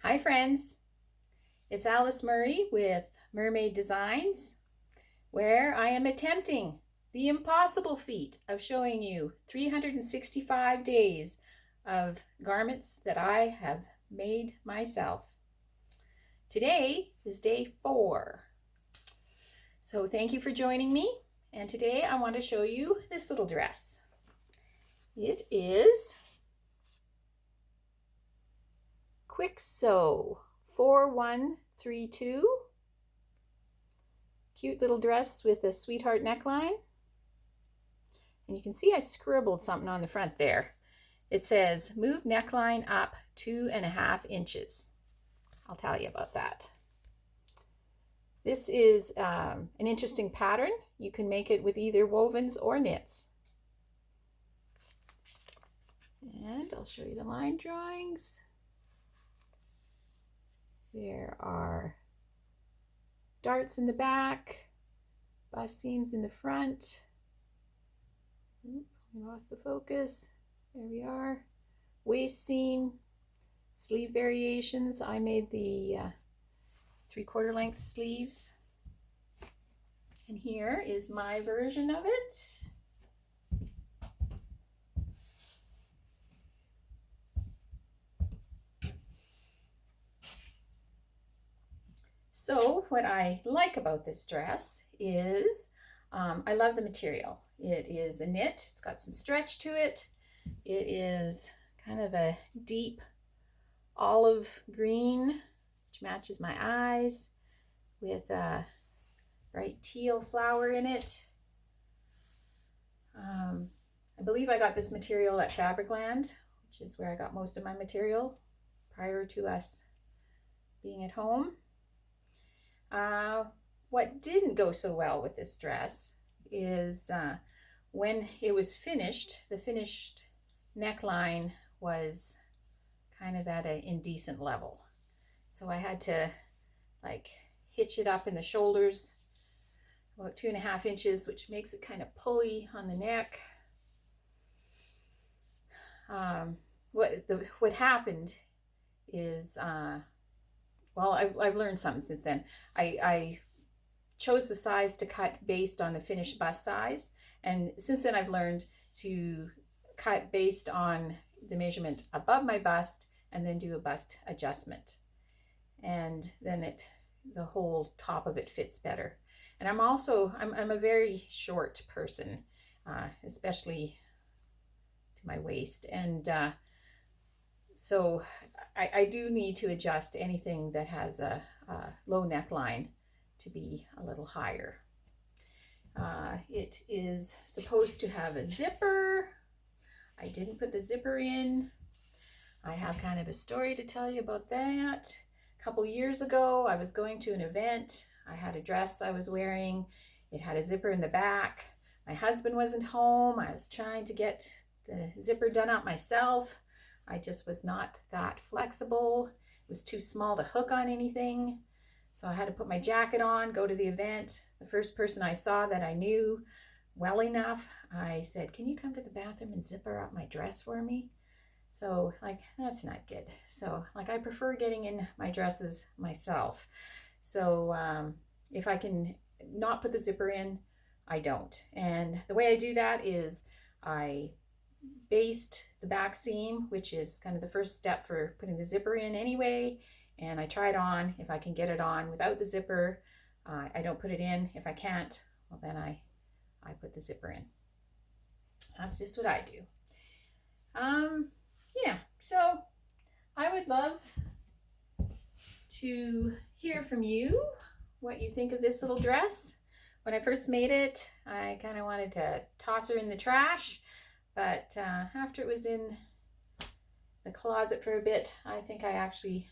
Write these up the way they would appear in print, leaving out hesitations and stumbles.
Hi friends, it's Alice Murray with Murr-made Designs, where I am attempting the impossible feat of showing you 365 days of garments that I have made myself. Today is day 4. So thank you for joining me, and today I want to show you this little dress. It is Kwik Sew 4132. Cute little dress with a sweetheart neckline. And you can see I scribbled something on the front there. It says, move neckline up 2.5 inches. I'll tell you about that. This is an interesting pattern. You can make it with either wovens or knits. And I'll show you the line drawings. There are darts in the back, bust seams in the front. I lost the focus. There we are. Waist seam, sleeve variations. I made the 3/4 length sleeves. And here is my version of it. So what I like about this dress is I love the material. It is a knit. It's got some stretch to it. It is kind of a deep olive green, which matches my eyes, with a bright teal flower in it. I believe I got this material at Fabricland, which is where I got most of my material prior to us being at home. What didn't go so well with this dress is when it was finished, the finished neckline was kind of at an indecent level. So I had to hitch it up in the shoulders about 2.5 inches, which makes it kind of pulley on the neck. What happened is, well, I've learned something since then. I chose the size to cut based on the finished bust size. And since then I've learned to cut based on the measurement above my bust and then do a bust adjustment. And then the whole top of it fits better. And I'm a very short person, especially to my waist. And so I do need to adjust anything that has a low neckline to be a little higher. It is supposed to have a zipper. I didn't put the zipper in. I have kind of a story to tell you about that. A couple years ago, I was going to an event. I had a dress I was wearing. It had a zipper in the back. My husband wasn't home. I was trying to get the zipper done up myself. I just was not that flexible. It was too small to hook on anything. So I had to put my jacket on, go to the event. The first person I saw that I knew well enough, I said, can you come to the bathroom and zipper up my dress for me? So that's not good. So I prefer getting in my dresses myself. So if I can not put the zipper in, I don't. And the way I do that is I baste the back seam, which is kind of the first step for putting the zipper in anyway. And I try it on. If I can get it on without the zipper, I don't put it in. If I can't, well, then I put the zipper in. That's just what I do. Yeah, so I would love to hear from you what you think of this little dress. When I first made it, I kind of wanted to toss her in the trash, but after it was in the closet for a bit, I think I actually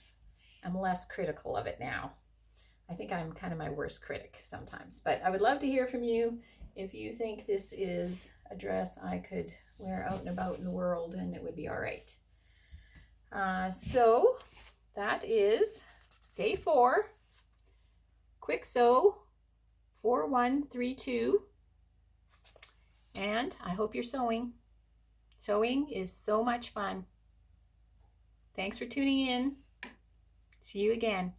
am less critical of it now. I think I'm kind of my worst critic sometimes, but I would love to hear from you if you think this is a dress I could wear out and about in the world and it would be all right. So that is day 4, Kwik Sew 4132, and I hope you're sewing. Sewing is so much fun. Thanks for tuning in. See you again.